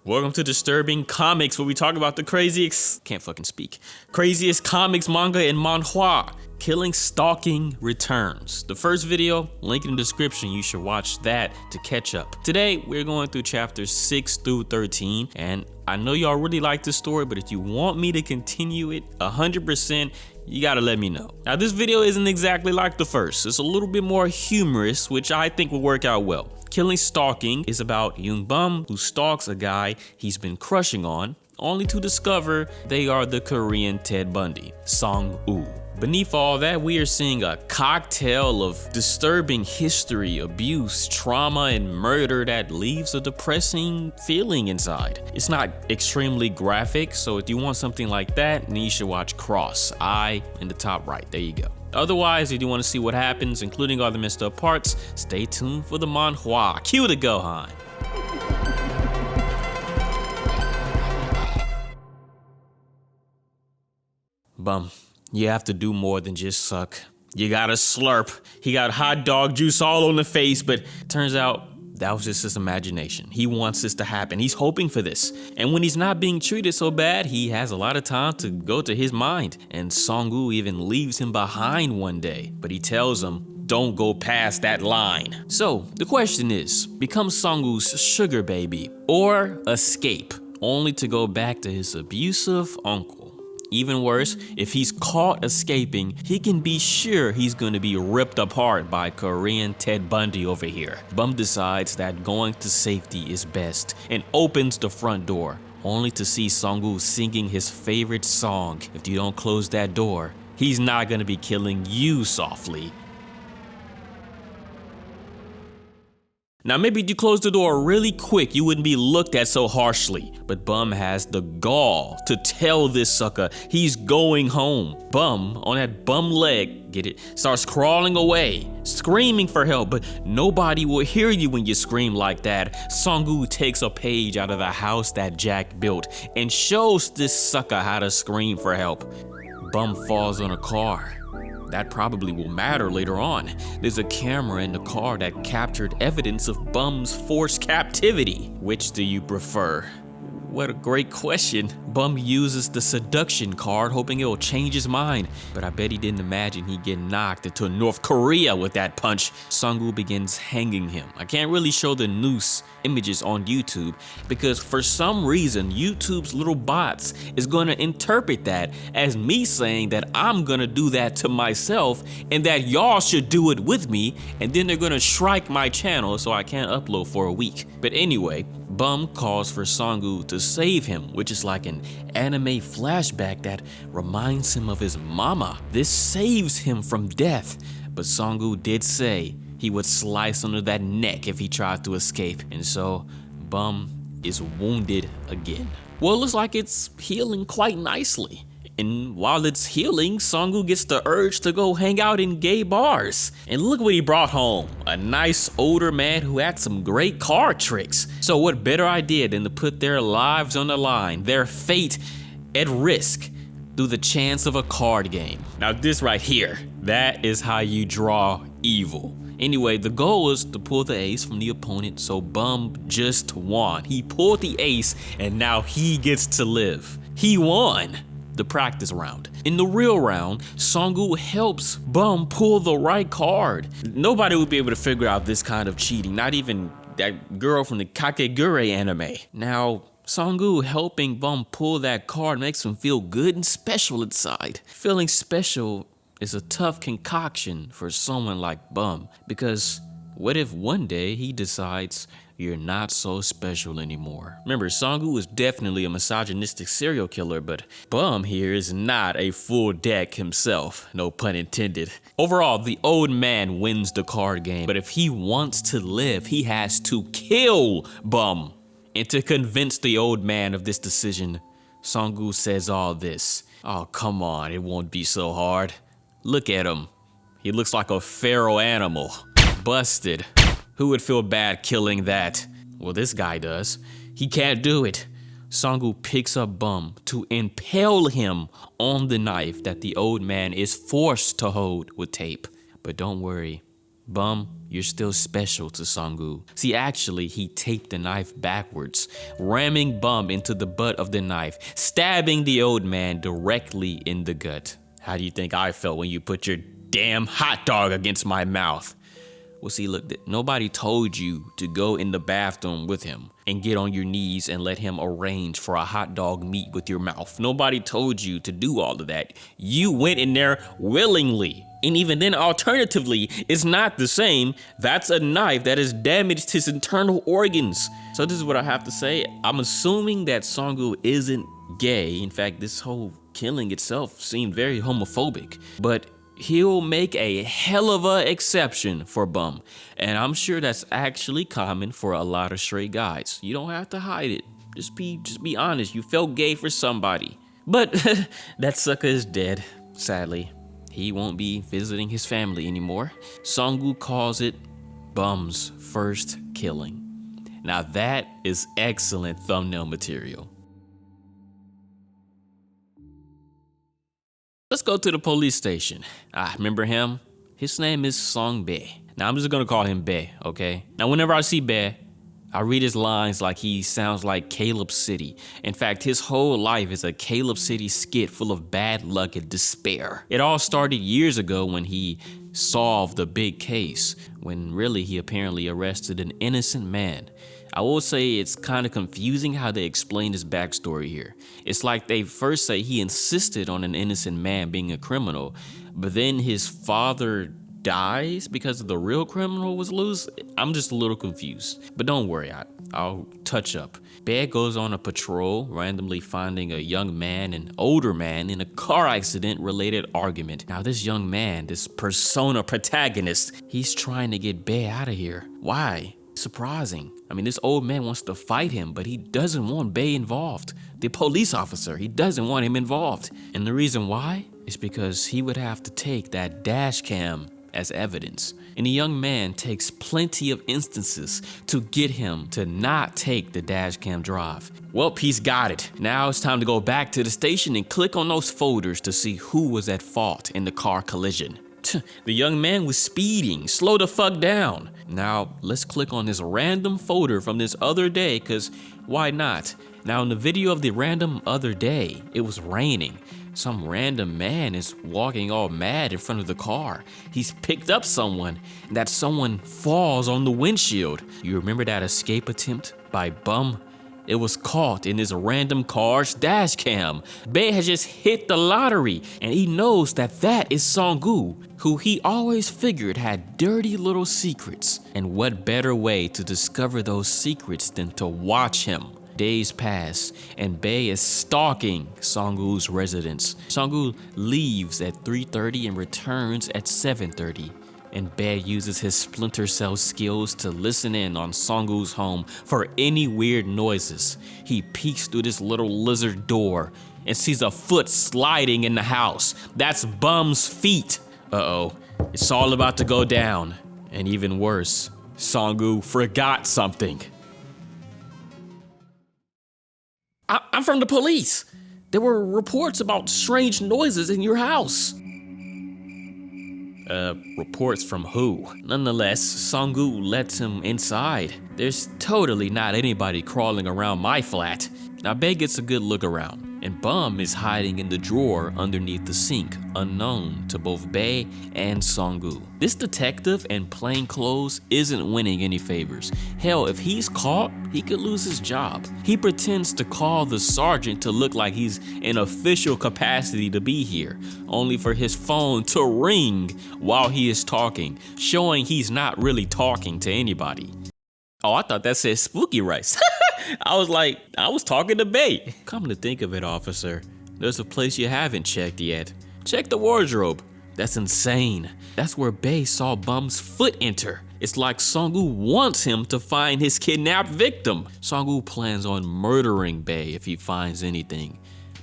Welcome to Disturbing Comics, where we talk about the craziest comics, manga, and manhwa. Killing Stalking returns. The first video, link in the description, you should watch that to catch up. Today, we're going through chapters 6 through 13, and I know y'all really like this story, but if you want me to continue it 100%, you gotta let me know. Now, this video isn't exactly like the first. It's a little bit more humorous, which I think will work out well. Killing Stalking is about Yoon-bum, who stalks a guy he's been crushing on, only to discover they are the Korean Ted Bundy, Song-woo. Beneath all that, we are seeing a cocktail of disturbing history, abuse, trauma, and murder that leaves a depressing feeling inside. It's not extremely graphic, so if you want something like that, then you should watch Cross, I in the top right, there you go. Otherwise, if you want to see what happens, including all the messed up parts, stay tuned for the manhwa. Cue the Gohan. Bum. You have to do more than just suck. You gotta slurp. He got hot dog juice all on the face, but turns out that was just his imagination. He wants this to happen. He's hoping for this. And when he's not being treated so bad, he has a lot of time to go to his mind. And Song-woo even leaves him behind one day, but he tells him, don't go past that line. So the question is, become Song-woo's sugar baby or escape, only to go back to his abusive uncle? Even worse, if he's caught escaping, he can be sure he's gonna be ripped apart by Korean Ted Bundy over here. Bum decides that going to safety is best and opens the front door, only to see Song-woo singing his favorite song. If you don't close that door, he's not gonna be killing you softly. Now, maybe if you close the door really quick, you wouldn't be looked at so harshly. But Bum has the gall to tell this sucker he's going home. Bum, on that bum leg, get it, starts crawling away, screaming for help, but nobody will hear you when you scream like that. Song-woo takes a page out of the house that Jack built and shows this sucker how to scream for help. Bum falls on a car. That probably will matter later on. There's a camera in the car that captured evidence of Bum's forced captivity. Which do you prefer? What a great question. Bum uses the seduction card, hoping it'll change his mind. But I bet he didn't imagine he'd get knocked into North Korea with that punch. Song-woo begins hanging him. I can't really show the noose images on YouTube because for some reason, YouTube's little bots is gonna interpret that as me saying that I'm gonna do that to myself and that y'all should do it with me, and then they're gonna strike my channel so I can't upload for a week. But anyway, Bum calls for Song-woo to save him, which is like an anime flashback that reminds him of his mama. This saves him from death, but Song-woo did say he would slice under that neck if he tried to escape, and so Bum is wounded again. Well, it looks like it's healing quite nicely. And while it's healing, Song-woo gets the urge to go hang out in gay bars. And look what he brought home, a nice older man who had some great card tricks. So what better idea than to put their lives on the line, their fate at risk, through the chance of a card game. Now this right here, that is how you draw evil. Anyway, the goal was to pull the ace from the opponent, so Bum just won. He pulled the ace and now he gets to live. He won the practice round. In the real round, Song-woo helps Bum pull the right card. Nobody would be able to figure out this kind of cheating, not even that girl from the Kakegurui anime. Now, Song-woo helping Bum pull that card makes him feel good and special inside. Feeling special is a tough concoction for someone like Bum, because what if one day he decides you're not so special anymore? Remember, Song-woo is definitely a misogynistic serial killer, but Bum here is not a full deck himself, no pun intended. Overall, the old man wins the card game, but if he wants to live, he has to kill Bum. And to convince the old man of this decision, Song-woo says all this. Oh, come on, it won't be so hard. Look at him. He looks like a feral animal. Busted. Who would feel bad killing that? Well, this guy does. He can't do it. Song-woo picks up Bum to impale him on the knife that the old man is forced to hold with tape. But don't worry, Bum, you're still special to Song-gu. See, actually, he taped the knife backwards, ramming Bum into the butt of the knife, stabbing the old man directly in the gut. How do you think I felt when you put your damn hot dog against my mouth? Well, see, look, nobody told you to go in the bathroom with him and get on your knees and let him arrange for a hot dog meet with your mouth. Nobody told you to do all of that. You went in there willingly. And even then, alternatively, it's not the same. That's a knife that has damaged his internal organs. So this is what I have to say. I'm assuming that Song-gu isn't gay. In fact, this whole killing itself seemed very homophobic. But he'll make a hell of a exception for Bum. And I'm sure that's actually common for a lot of straight guys. You don't have to hide it. Just be honest. You felt gay for somebody. But that sucker is dead, sadly. He won't be visiting his family anymore. Song-gu calls it Bum's first killing. Now that is excellent thumbnail material. Let's go to the police station. Remember him? His name is Song-bae. Now I'm just gonna call him Bae, okay? Now whenever I see Bae, I read his lines like he sounds like Caleb City. In fact, his whole life is a Caleb City skit full of bad luck and despair. It all started years ago when he solved a big case, when really he apparently arrested an innocent man. I will say it's kind of confusing how they explain his backstory here. It's like they first say he insisted on an innocent man being a criminal, but then his father dies because the real criminal was loose. I'm just a little confused, but don't worry, I'll touch up. Bae goes on a patrol, randomly finding a young man, an older man, in a car accident related argument. Now this young man, this persona protagonist, he's trying to get Bae out of here. Why? Surprising. I mean, this old man wants to fight him, but he doesn't want Bae involved. The police officer, he doesn't want him involved. And the reason why is because he would have to take that dash cam as evidence. And the young man takes plenty of instances to get him to not take the dash cam drive. Well, he's got it. Now it's time to go back to the station and click on those folders to see who was at fault in the car collision. The young man was speeding. Slow the fuck down. Now, let's click on this random folder from this other day, cause why not? Now, in the video of the random other day, it was raining. Some random man is walking all mad in front of the car. He's picked up someone, and that someone falls on the windshield. You remember that escape attempt by Bum? It was caught in this random car's dash cam. Bae has just hit the lottery, and he knows that that is Song-gu, who he always figured had dirty little secrets. And what better way to discover those secrets than to watch him? Days pass, and Bae is stalking Song-gu's residence. Song-gu leaves at 3:30 and returns at 7:30. And Bae uses his Splinter Cell skills to listen in on Song-gu's home for any weird noises. He peeks through this little lizard door and sees a foot sliding in the house. That's Bum's feet. Uh-oh, it's all about to go down. And even worse, Song-gu forgot something. I'm from the police. There were reports about strange noises in your house. Reports from who? Nonetheless, Song-gu lets him inside. There's totally not anybody crawling around my flat. Now Bae gets a good look around, and Bum is hiding in the drawer underneath the sink, unknown to both Bae and Song-gu. This detective in plain clothes isn't winning any favors. Hell, if he's caught, he could lose his job. He pretends to call the sergeant to look like he's in official capacity to be here, only for his phone to ring while he is talking, showing he's not really talking to anybody. Oh, I thought that said spooky rice. I was talking to Bae. Come to think of it, officer, there's a place you haven't checked yet. Check the wardrobe. That's insane. That's where Bae saw Bum's foot enter. It's like Song-gu wants him to find his kidnapped victim. Song-gu plans on murdering Bae if he finds anything.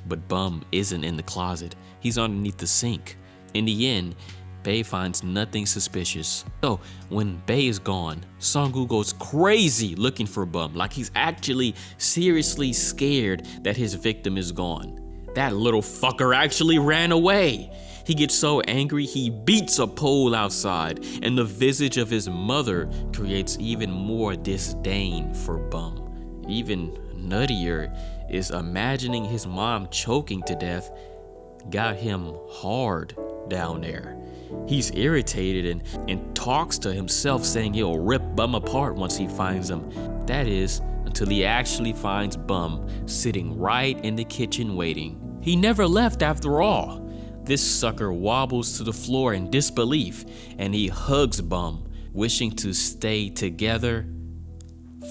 But Bum isn't in the closet. He's underneath the sink. In the end, Bae finds nothing suspicious. So when Bae is gone, Song-gu goes crazy looking for Bum, like he's actually seriously scared that his victim is gone. That little fucker actually ran away. He gets so angry he beats a pole outside, and the visage of his mother creates even more disdain for Bum. Even nuttier is imagining his mom choking to death got him hard down there. He's irritated and talks to himself, saying he'll rip Bum apart once he finds him. That is, until he actually finds Bum sitting right in the kitchen waiting. He never left after all. This sucker wobbles to the floor in disbelief, and he hugs Bum, wishing to stay together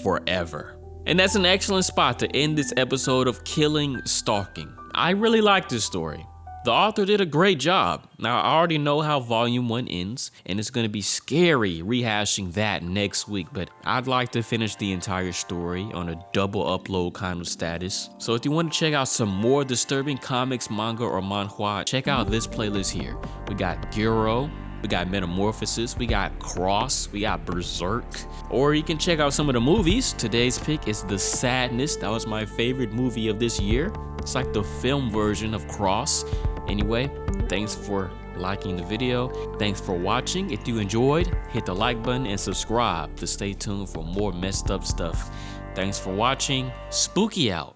forever. And that's an excellent spot to end this episode of Killing Stalking. I really like this story. The author did a great job. Now, I already know how volume 1 ends, and it's going to be scary rehashing that next week, but I'd like to finish the entire story on a double upload kind of status. So if you want to check out some more disturbing comics, manga, or manhwa, check out this playlist here. We got Gyro, we got Metamorphosis, we got Cross, we got Berserk, or you can check out some of the movies. Today's pick is The Sadness. That was my favorite movie of this year. It's like the film version of Cross. Anyway, thanks for liking the video. Thanks for watching. If you enjoyed, hit the like button and subscribe to stay tuned for more messed up stuff. Thanks for watching. Spooky out.